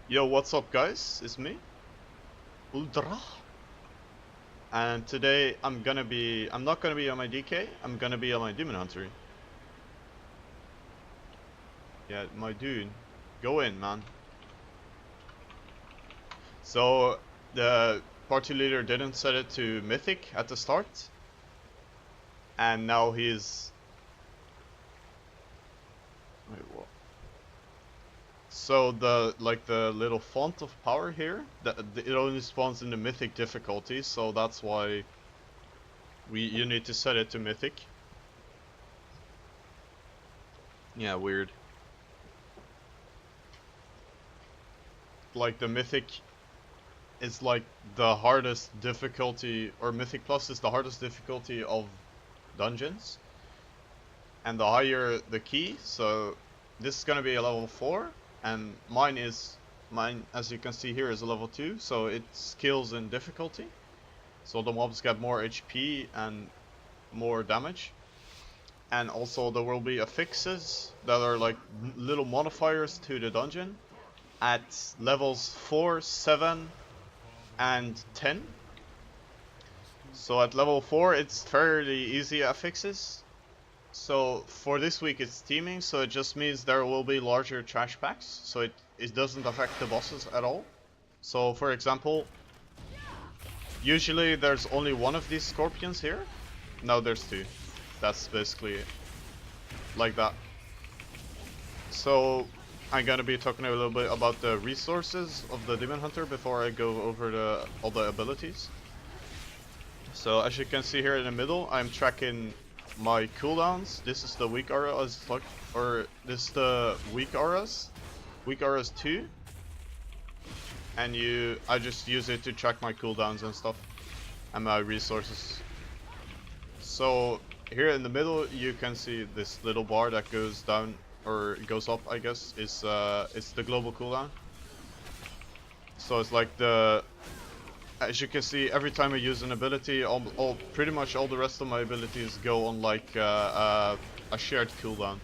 Yo, what's up guys? It's me, Ultra. And today I'm not gonna be on my DK, I'm gonna be on my Demon Hunter. Yeah, my dude. Go in, man. So, the party leader didn't set it to Mythic at the start. And now he's... Wait, what? So the little font of power here, it only spawns in the Mythic difficulty, so that's why you need to set it to Mythic. Yeah, weird. Like the Mythic is like the hardest difficulty, or Mythic Plus is the hardest difficulty of dungeons. And the higher the key, so this is gonna be a level 4, and mine, as you can see here, is a level 2, so it scales in difficulty. So the mobs get more HP and more damage. And also there will be affixes that are like little modifiers to the dungeon at levels 4, 7, and 10. So at level 4 it's fairly easy affixes. So for this week it's teaming, so it just means there will be larger trash packs, so it doesn't affect the bosses at all. So for example, usually there's only one of these scorpions here. Now there's 2. That's basically it. Like that. So I'm gonna be talking a little bit about the resources of the Demon Hunter before I go over all the abilities. So as you can see here in the middle, I'm tracking my cooldowns. This is the weak aura, this is the weak auras. Weak auras 2. And I just use it to track my cooldowns and stuff. And my resources. So here in the middle you can see this little bar that goes down, or goes up I guess, it's the global cooldown. So it's like as you can see, every time I use an ability, pretty much all the rest of my abilities go on like a shared cooldown.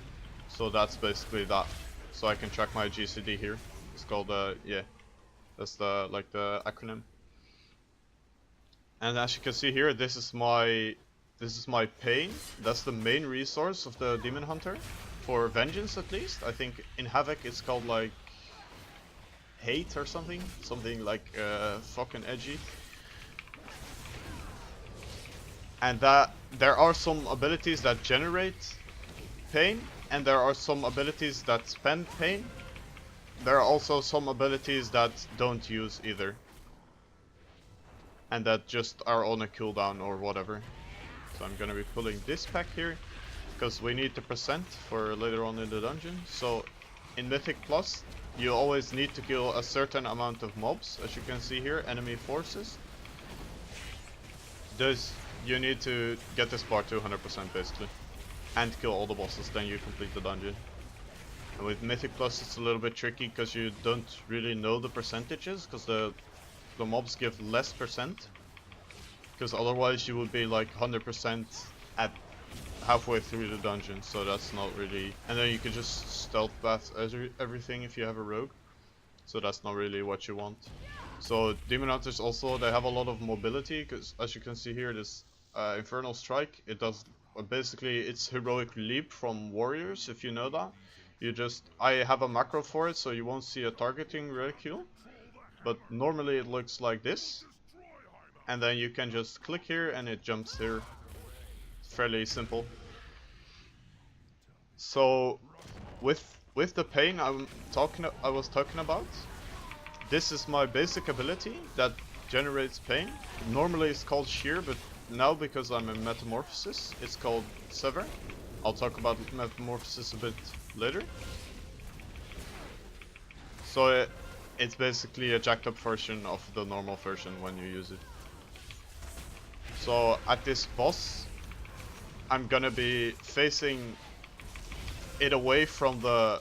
So that's basically that. So I can track my GCD here. It's called yeah, that's the acronym. And as you can see here, this is my pain. That's the main resource of the Demon Hunter. For vengeance at least. I think in Havoc it's called like hate or something. Something like fucking edgy. And there are some abilities that generate pain, and there are some abilities that spend pain. There are also some abilities that don't use either. And that just are on a cooldown or whatever. So I'm gonna be pulling this pack here, because we need the percent for later on in the dungeon. So in Mythic Plus, you always need to kill a certain amount of mobs, as you can see here, enemy forces. You need to get this bar to 100% basically, and kill all the bosses, then you complete the dungeon. And with Mythic Plus it's a little bit tricky, because you don't really know the percentages, because the mobs give less percent. Because otherwise you would be like 100% at halfway through the dungeon, so that's not really... And then you can just stealth path everything if you have a rogue, so that's not really what you want. So Demon Hunters also, they have a lot of mobility, because as you can see here, this Infernal Strike, it does basically, it's heroic leap from warriors, if you know that. I have a macro for it, so you won't see a targeting reticule, but normally it looks like this. And then you can just click here and it jumps here. It's fairly simple. So with the pain I was talking about, this is my basic ability that generates pain. Normally it's called shear, but now because I'm in metamorphosis, it's called sever. I'll talk about metamorphosis a bit later. So it's basically a jacked up version of the normal version when you use it. So at this boss, I'm gonna be facing it away from the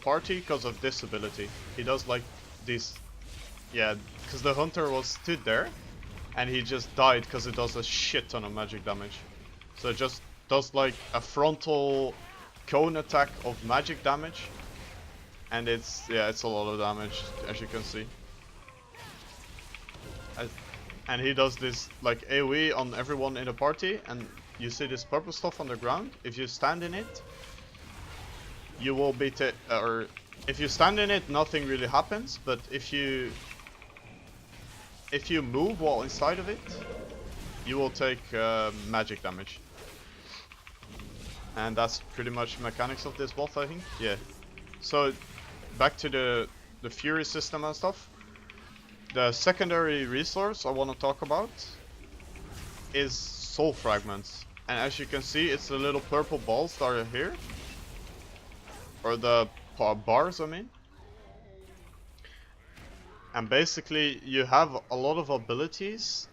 party because of this ability. He does like this, yeah, because the hunter was stood there, and he just died because it does a shit ton of magic damage. So it just does like a frontal cone attack of magic damage, And it's a lot of damage, as you can see. And he does this like AoE on everyone in the party, and you see this purple stuff on the ground. If you stand in it, you will be or if you stand in it, nothing really happens. But if you move while inside of it, you will take magic damage. And that's pretty much mechanics of this boss, I think. Yeah. So back to the fury system and stuff. The secondary resource I want to talk about is soul fragments. And as you can see, it's the little purple balls that are here. Or the bars, I mean. And basically, you have a lot of abilities.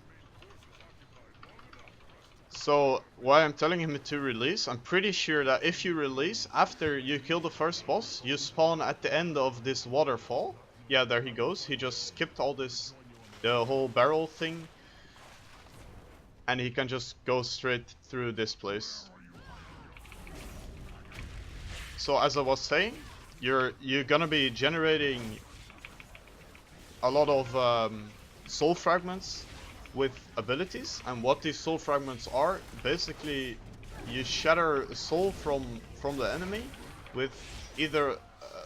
So, why I'm telling him to release, I'm pretty sure that if you release, after you kill the first boss, you spawn at the end of this waterfall. Yeah, there he goes. He just skipped all this, the whole barrel thing. And he can just go straight through this place. So as I was saying, you're gonna be generating a lot of soul fragments with abilities, and what these soul fragments are, basically you shatter a soul from the enemy with either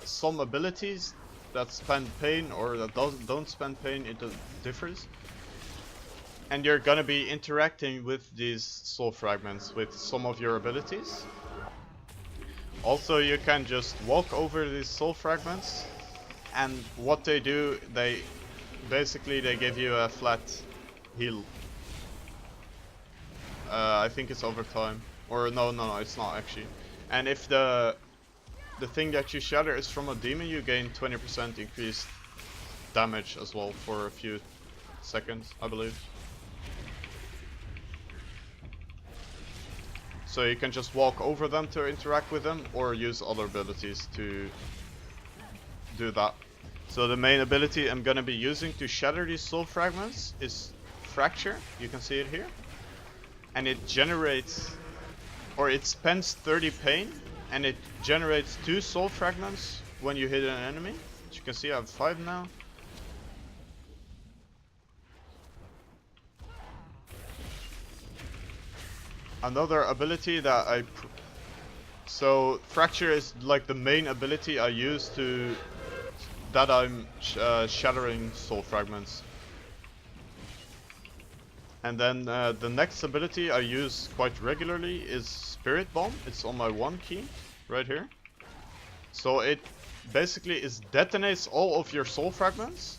some abilities that spend pain or that don't spend pain. It differs. And you're gonna be interacting with these soul fragments with some of your abilities. Also, you can just walk over these soul fragments, and what they do, they give you a flat heal. I think it's over time, or no, it's not actually. And if the thing that you shatter is from a demon, you gain 20% increased damage as well for a few seconds, I believe. So you can just walk over them to interact with them, or use other abilities to do that. So the main ability I'm gonna be using to shatter these soul fragments is Fracture. You can see it here. And it generates, or it spends 30 pain, and it generates 2 soul fragments when you hit an enemy. As you can see, I have 5 now. Another ability that so Fracture is like the main ability I use that I'm shattering soul fragments. And then the next ability I use quite regularly is Spirit Bomb. It's on my 1 key right here. So it basically detonates all of your soul fragments,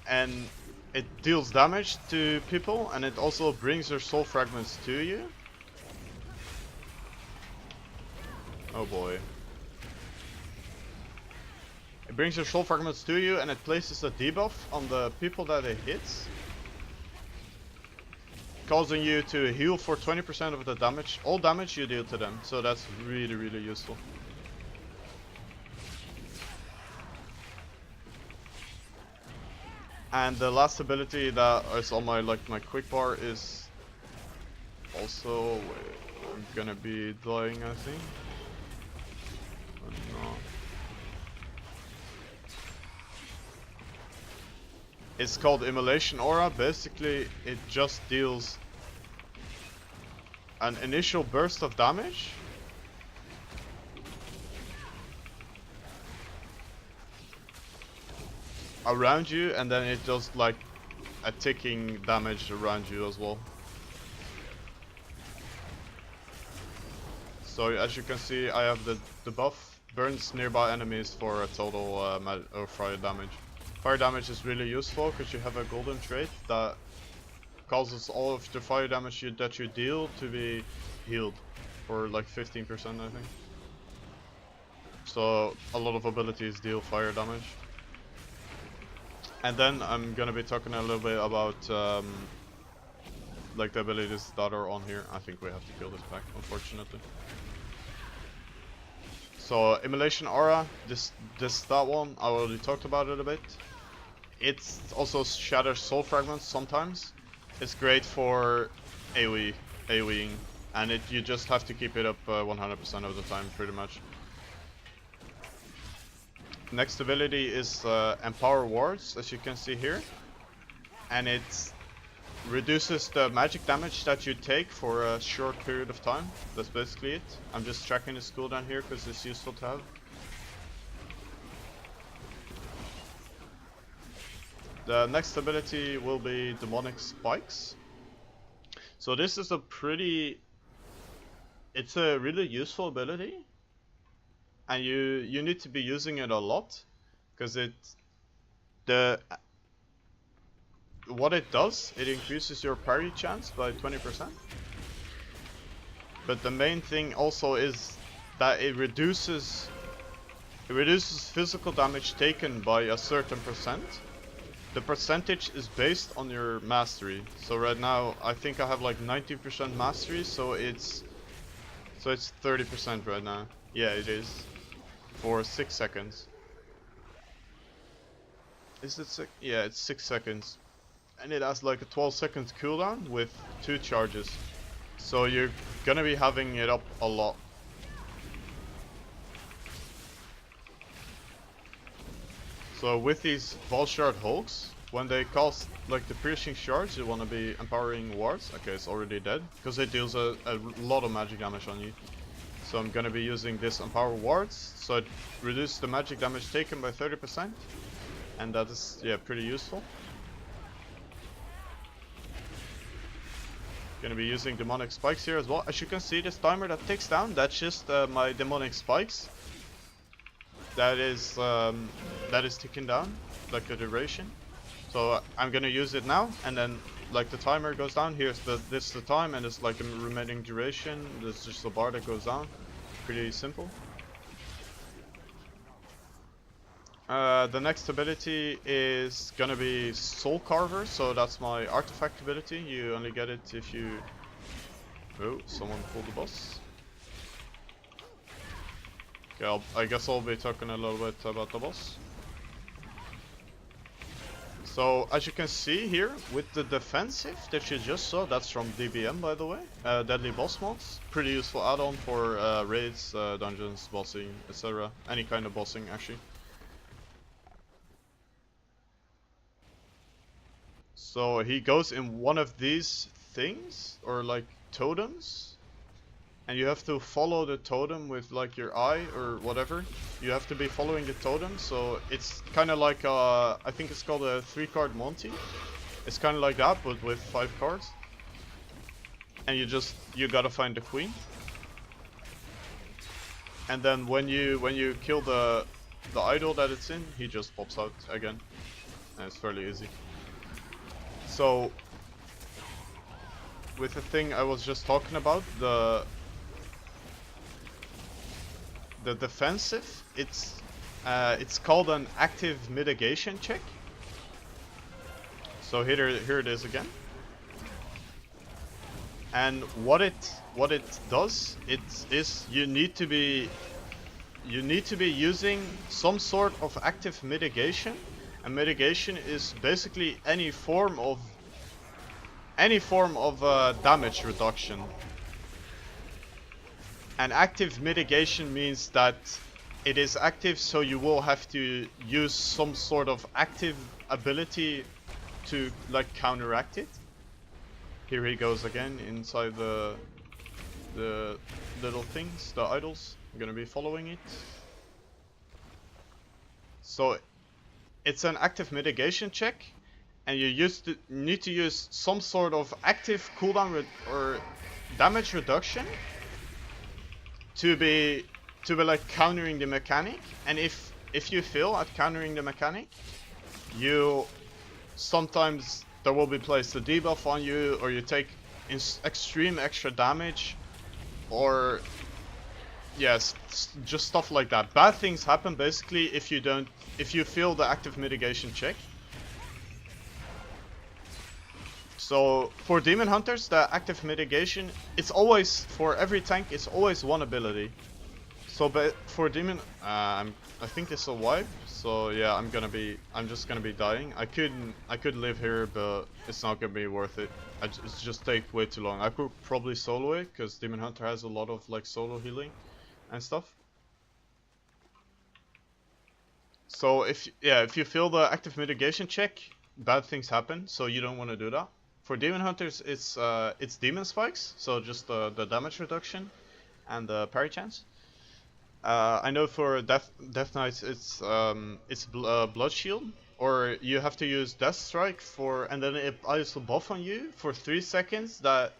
and it deals damage to people, and it also brings your soul fragments to you. Oh boy. It brings your soul fragments to you, and it places a debuff on the people that it hits, causing you to heal for 20% of the damage, all damage you deal to them. So that's really, really useful. And the last ability that is on my my quick bar is also, I'm gonna be dying, I think. But no. It's called Immolation Aura. Basically, it just deals an initial burst of damage. Around you, and then it does like a ticking damage around you as well. So as you can see, I have the buff, burns nearby enemies for a total fire damage. Fire damage is really useful because you have a golden trait that causes all of the fire damage that you deal to be healed for like 15%, I think. So a lot of abilities deal fire damage. And then I'm gonna be talking a little bit about like the abilities that are on here. I think we have to kill this pack, unfortunately. So Immolation Aura, that one, I already talked about it a bit. It also shatters soul fragments sometimes. It's great for AoEing, and you just have to keep it up 100% of the time, pretty much. next ability is Empower Wards, as you can see here. And it reduces the magic damage that you take for a short period of time. That's basically it. I'm just tracking his cooldown here because it's useful to have. The next ability will be Demonic Spikes. So this is it's a really useful ability. And you need to be using it a lot. Because what it does, it increases your parry chance by 20%. But the main thing also is that it reduces physical damage taken by a certain percent. The percentage is based on your mastery. So right now I think I have like 90% mastery, so it's 30% right now. Yeah, it is. For 6 seconds. Is it 6? Yeah, it's 6 seconds. And it has like a 12 seconds cooldown with 2 charges. So you're gonna be having it up a lot. So with these Volshard Hulks, when they cast like the piercing shards, you wanna be empowering wards. Okay, it's already dead, because it deals a lot of magic damage on you. So I'm gonna be using this empower wards, so it reduces the magic damage taken by 30%. And that is, yeah, pretty useful. Gonna be using demonic spikes here as well. As you can see, this timer that ticks down, that's just my demonic spikes. That is ticking down, like the duration. So I'm gonna use it now, and then like the timer goes down. Here's this is the time, and it's like the remaining duration. There's just a bar that goes down. Pretty simple. The next ability is gonna be Soul Carver, so that's my artifact ability. You only get it if you... Oh, someone pulled the boss. Okay, I guess I'll be talking a little bit about the boss. So, as you can see here, with the defensive that you just saw, that's from DBM by the way, Deadly Boss Mods. Pretty useful add-on for raids, dungeons, bossing, etc. Any kind of bossing actually. So he goes in one of these things, or like totems, and you have to follow the totem with like your eye or whatever. You have to be following the totem, so it's kind of like I think it's called a 3-card Monty. It's kind of like that, but with 5 cards. And you gotta find the queen. And then when you kill the idol that it's in, he just pops out again. And it's fairly easy. So, with the thing I was just talking about, the defensive, it's called an active mitigation check. So here it is again. And what it does, you need to be using some sort of active mitigation. And mitigation is basically any form of damage reduction. And active mitigation means that it is active, so you will have to use some sort of active ability to like counteract it. Here he goes again inside the little things, the idols. I'm gonna be following it. So it's an active mitigation check, and you need to use some sort of active cooldown or damage reduction to be like countering the mechanic. And if you fail at countering the mechanic, sometimes there will be placed a debuff on you, or you take extreme extra damage, or yes, just stuff like that. Bad things happen basically if you fail the active mitigation check. So for Demon Hunters, the active mitigation, it's always, for every tank, it's always one ability. So but for Demon, I think it's a wipe. So yeah, I'm just gonna be dying. I could live here, but it's not gonna be worth it. It's just take way too long. I could probably solo it, because Demon Hunter has a lot of like solo healing and stuff. So if you fail the active mitigation check, bad things happen. So you don't want to do that. For demon hunters, it's demon spikes, so just the damage reduction and the parry chance. I know for Death Knights it's blood shield, or you have to use Death Strike and then it applies a buff on you for 3 seconds. The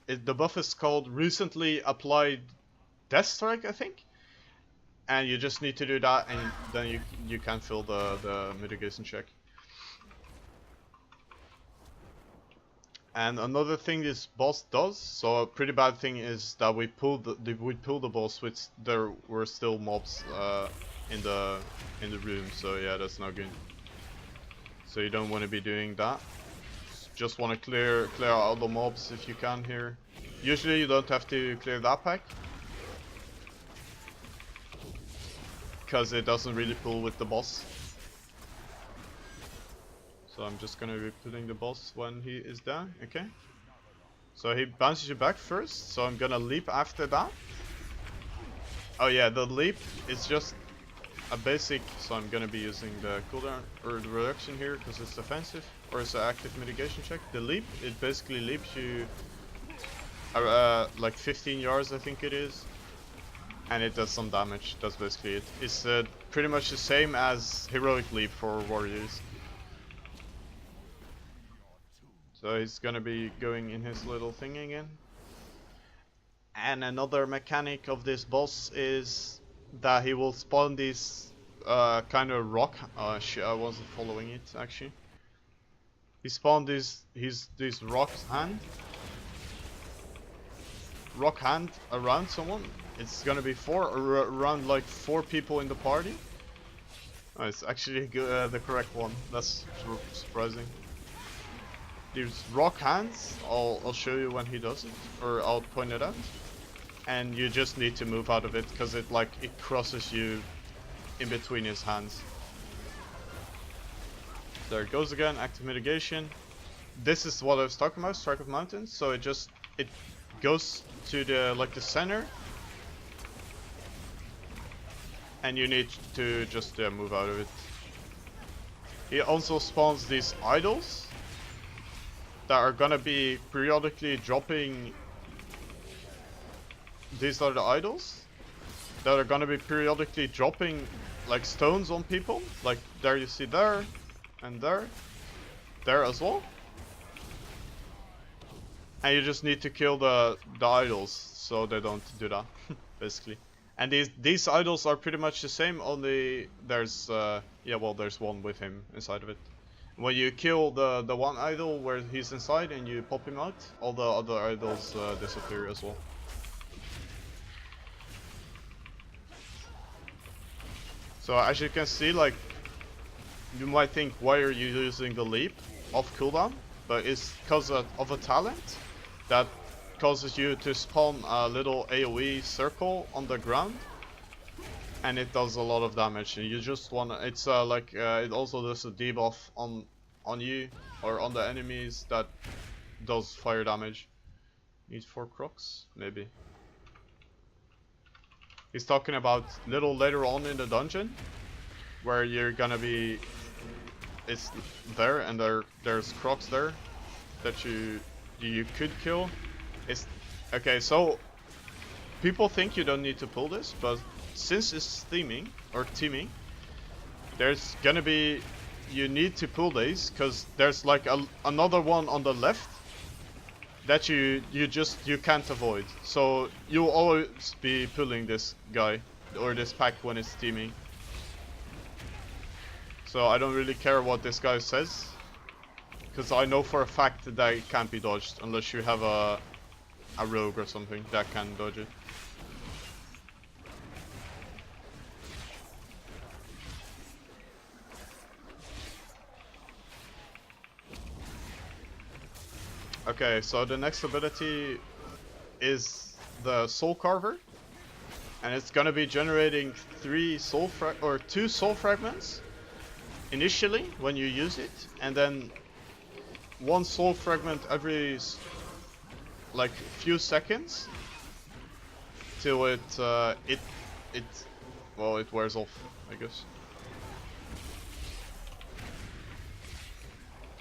buff is called recently applied Death Strike, I think. And you just need to do that, and then you can fill the mitigation check. And another thing this boss does, so a pretty bad thing is that we pulled the boss, which there were still mobs in the room. So yeah, that's not good. So you don't want to be doing that. Just want to clear out all the mobs if you can here. Usually you don't have to clear that pack, because it doesn't really pull with the boss. So I'm just gonna be putting the boss when he is down, okay? So he bounces you back first, so I'm gonna leap after that. Oh yeah, the leap is just a basic, so I'm gonna be using the cooldown, or the reduction here, because it's defensive, or it's an active mitigation check. The leap, it basically leaps you like 15 yards, I think it is. And it does some damage, that's basically it. It's pretty much the same as heroic leap for warriors. So he's gonna be going in his little thing again. And another mechanic of this boss is that he will spawn these kind of rock. Shit, I wasn't following it actually. He spawned these rock hand around someone. It's gonna be around like 4 people in the party. Oh, it's actually the correct one. That's surprising. These rock hands, I'll show you when he does it, or I'll point it out. And you just need to move out of it, because it crosses you in between his hands. There it goes again, active mitigation. This is what I was talking about, Strike of Mountains. So it goes to the center, and you need to just move out of it. He also spawns these idols that are gonna be periodically dropping. These are the idols that are gonna be periodically dropping like stones on people. Like there you see there, and there as well. And you just need to kill the idols so they don't do that, basically. And these idols are pretty much the same, only there's there's one with him inside of it. When you kill the one idol where he's inside and you pop him out, all the other idols disappear as well. So as you can see, like, you might think, why are you using the leap off cooldown? But it's because of a talent that causes you to spawn a little AoE circle on the ground, and it does a lot of damage. And you just wanna, it's it also does a debuff on you or on the enemies that does fire damage. Need 4 crocs, maybe. He's talking about little later on in the dungeon, where you're gonna be, it's there, and there's crocs there that you could kill. Okay, so people think you don't need to pull this, but since it's teaming, there's gonna be, you need to pull these, because there's like another one on the left that you can't avoid. So you'll always be pulling this guy or this pack when it's teaming. So I don't really care what this guy says, because I know for a fact that it can't be dodged unless you have a rogue or something that can dodge it. Okay, so the next ability is the Soul Carver, and it's gonna be generating 2 soul fragments initially when you use it, and then 1 soul fragment every like few seconds till it wears off, I guess.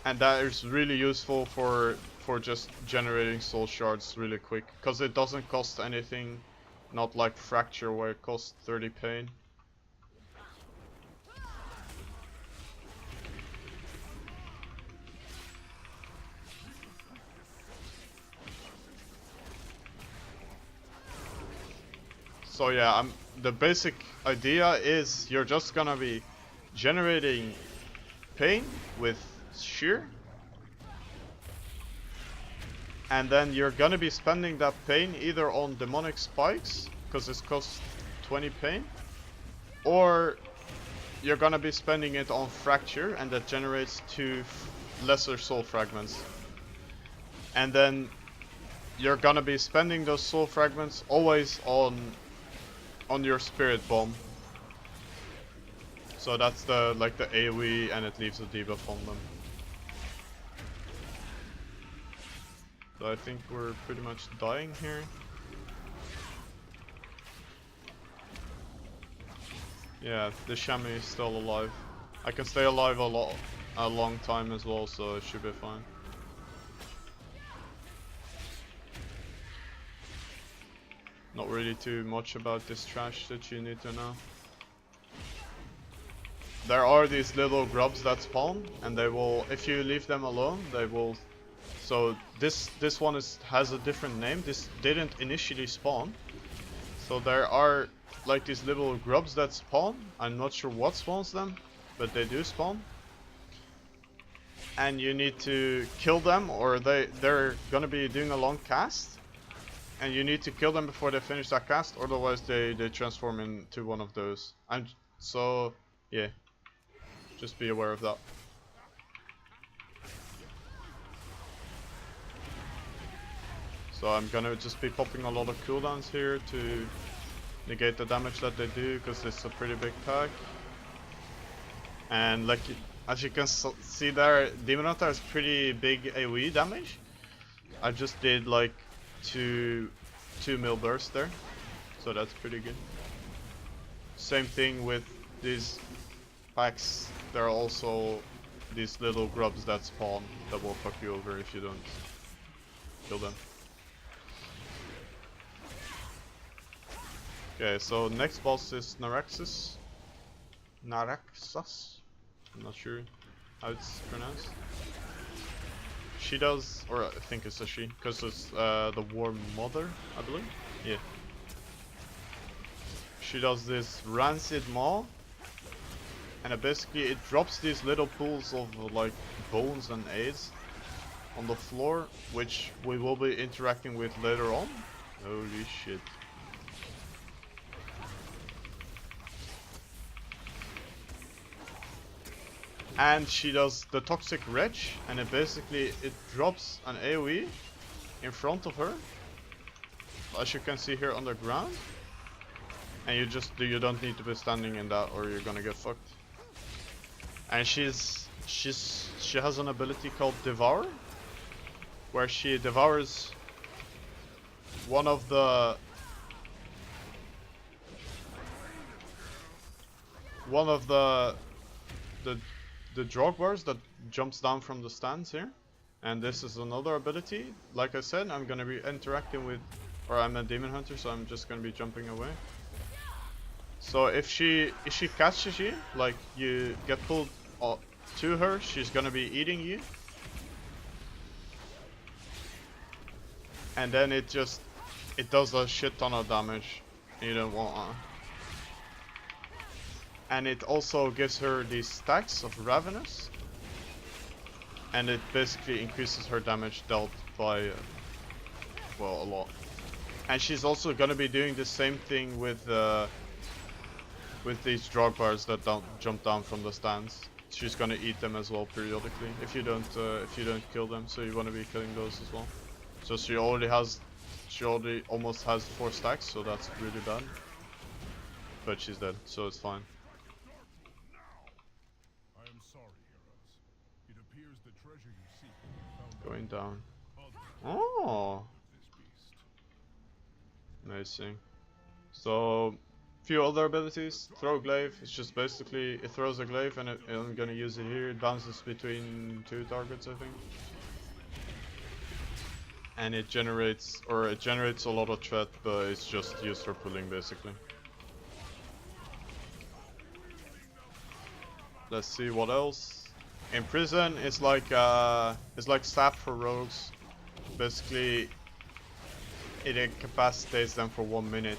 And that is really useful for just generating soul shards really quick, because it doesn't cost anything, not like Fracture where it costs 30 pain. So yeah, the basic idea is you're just gonna be generating pain with shear, and then you're gonna be spending that pain either on demonic spikes, because it costs 20 pain, or you're gonna be spending it on fracture, and that generates 2 lesser soul fragments. And then you're gonna be spending those soul fragments always on your spirit bomb. So that's the AoE, and it leaves a debuff on them. So I think we're pretty much dying here. Yeah, the chamois is still alive. I can stay alive a long time as well, so it should be fine. Not really too much about this trash that you need to know. There are these little grubs that spawn, and they will, if you leave them alone, they will. So this one has a different name. This didn't initially spawn. So there are like these little grubs that spawn. I'm not sure what spawns them, but they do spawn. And you need to kill them, or they're gonna be doing a long cast. And you need to kill them before they finish that cast, otherwise they transform into one of those. And so yeah, just be aware of that. So I'm gonna just be popping a lot of cooldowns here to negate the damage that they do, because it's a pretty big pack. And like, as you can see there, Demon Hunter has pretty big AoE damage. I just did like 2 mil burst there, so that's pretty good. Same thing with these packs. There are also these little grubs that spawn that will fuck you over if you don't kill them. Okay, so next boss is Naraxus. Naraxus? I'm not sure how it's pronounced. She does, or I think it's a she, because it's the War Mother, I believe. Yeah. She does this Rancid Maw, and basically it drops these little pools of like bones and AIDS on the floor, which we will be interacting with later on. Holy shit. And she does the Toxic Wretch, and it drops an AoE in front of her, as you can see here on the ground. And you don't need to be standing in that, or you're gonna get fucked. And she has an ability called Devour, where she devours one of the Drogbars that jumps down from the stands here. And this is another ability. Like I said, I'm gonna be interacting with, or I'm a Demon Hunter, so I'm just gonna be jumping away. So if she catches you, like you get pulled to her, she's gonna be eating you. And then it does a shit ton of damage. You don't want And it also gives her these stacks of Ravenous. And it basically increases her damage dealt by, well, a lot. And she's also gonna be doing the same thing with these Drogbars that don't jump down from the stands. She's gonna eat them as well periodically if you don't kill them. So you wanna be killing those as well. So she already almost has 4 stacks, so that's really bad. But she's dead, so it's fine. Going down. Oh, amazing. So Few other abilities. Throw glaive. It's just basically it throws a glaive and I'm gonna use it here. It bounces between two targets, I think. And it generates a lot of threat, but it's just used for pulling basically. Let's see what else. In prison, it's like staff for rogues. Basically, it incapacitates them for 1 minute.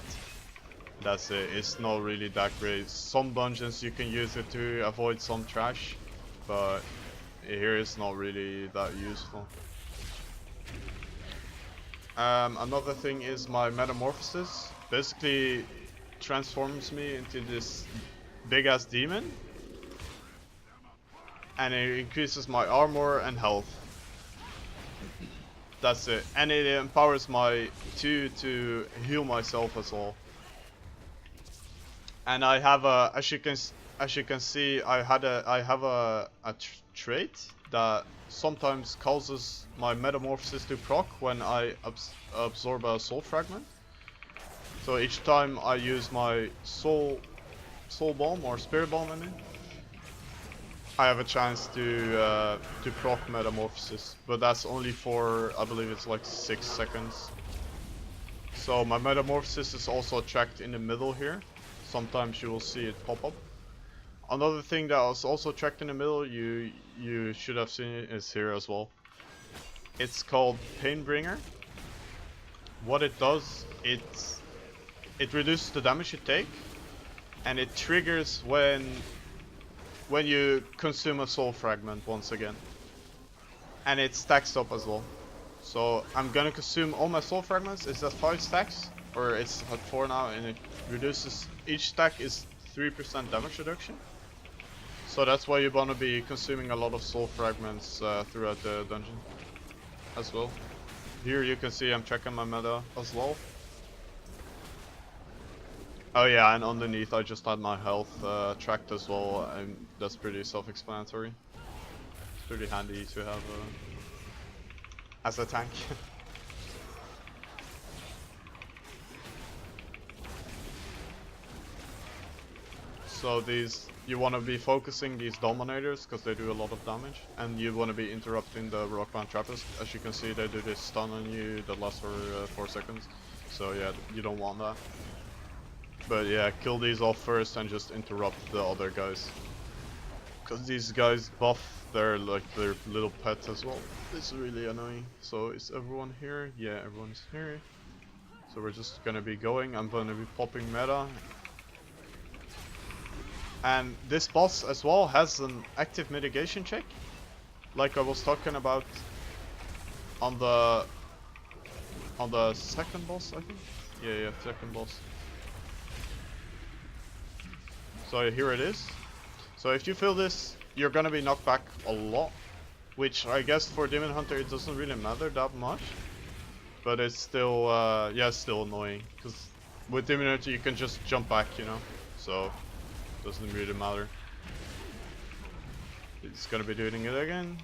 That's it. It's not really that great. Some dungeons you can use it to avoid some trash, but here it's not really that useful. Another thing is my metamorphosis. Basically, transforms me into this big ass demon. And it increases my armor and health. That's it. And it empowers my 2 to heal myself as well. And I have a, as you can see, I have a trait that sometimes causes my metamorphosis to proc when I absorb a soul fragment. So each time I use my soul bomb or spirit bomb, I mean, I have a chance to proc metamorphosis, but that's only for, I believe it's like 6 seconds. So my metamorphosis is also tracked in the middle here. Sometimes you will see it pop up. Another thing that was also tracked in the middle, you should have seen it, is here as well. It's called Painbringer. What it does, it reduces the damage you take, and it triggers when you consume a soul fragment once again. And it stacks up as well. So I'm gonna consume all my soul fragments. It's at 5 stacks, or it's at 4 now, and it reduces, each stack is 3% damage reduction. So that's why you wanna be consuming a lot of soul fragments throughout the dungeon as well. Here you can see I'm checking my meta as well. Oh yeah, and underneath I just had my health tracked as well, and that's pretty self-explanatory. It's pretty handy to have as a tank. So you want to be focusing these dominators because they do a lot of damage, and you want to be interrupting the rockbound trappers. As you can see, they do this stun on you that lasts for 4 seconds. So yeah, you don't want that. But yeah, kill these off first and just interrupt the other guys. Because these guys buff their little pets as well. It's really annoying. So is everyone here? Yeah, everyone's here. So we're just gonna be going. I'm gonna be popping meta. And this boss as well has an active mitigation check. Like I was talking about on the second boss, I think. Yeah, second boss. So here it is. So if you fill this, you're gonna be knocked back a lot, which I guess for Demon Hunter it doesn't really matter that much, but it's still yeah, it's still annoying because with Demon Hunter you can just jump back, you know, so it doesn't really matter. He's gonna be doing it again.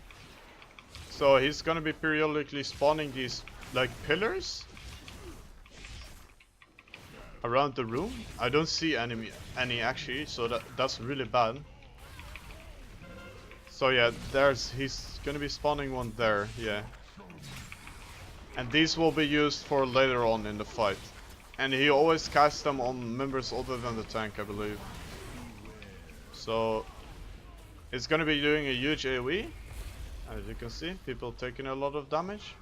So he's gonna be periodically spawning these like pillars around the room. I don't see any actually, so that's really bad. So yeah, he's gonna be spawning one there, yeah. And these will be used for later on in the fight. And he always casts them on members other than the tank, I believe. So it's gonna be doing a huge AoE. As you can see, people taking a lot of damage.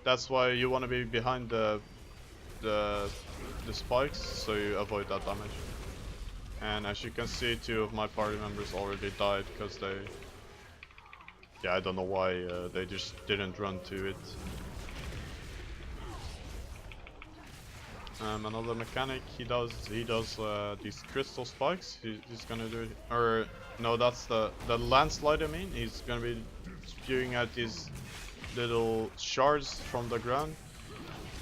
That's why you wanna be behind the spikes, so you avoid that damage. And as you can see, 2 of my party members already died because they, yeah, I don't know why they just didn't run to it. Another mechanic he does these crystal spikes. He's gonna do it, or no, that's the landslide. I mean, he's gonna be spewing out these little shards from the ground.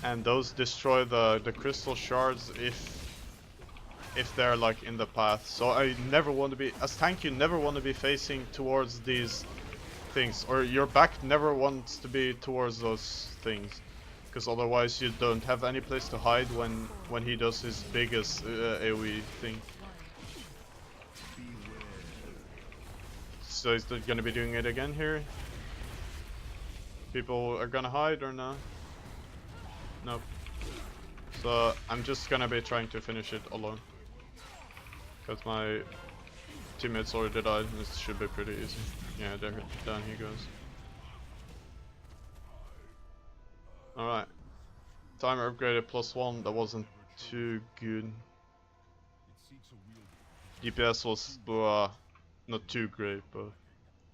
And those destroy the crystal shards if they're like in the path. So I never want to be, as tank, you never want to be facing towards these things, or your back never wants to be towards those things, because otherwise you don't have any place to hide when he does his biggest AoE thing. So he's gonna be doing it again here. People are gonna hide or not? Nope. So I'm just gonna be trying to finish it alone. Because my teammates already died, this should be pretty easy. Yeah, there, down he goes. Alright. Timer upgraded +1, that wasn't too good. DPS was not too great, but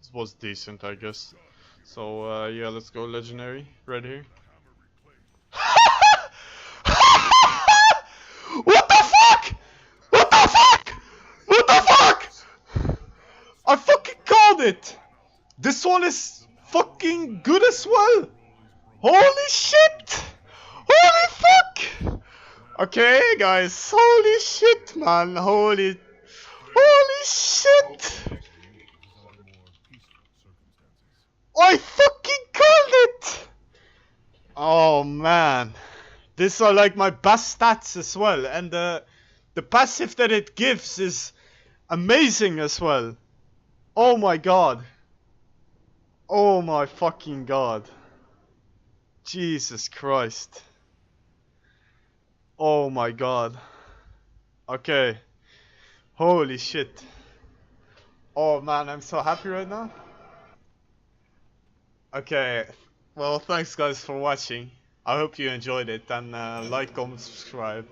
it was decent, I guess. So yeah, let's go legendary right here. What the fuck? What the fuck? What the fuck? I fucking called it! This one is fucking good as well! Holy shit! Holy fuck! Okay, guys, holy shit, man, holy shit! I fucking called it! Oh man, these are like my best stats as well, and the passive that it gives is amazing as well. Oh my god. Oh my fucking god. Jesus Christ. Oh my god. Okay. Holy shit. Oh man, I'm so happy right now. Okay. Well, thanks guys for watching. I hope you enjoyed it, and like, comment, subscribe.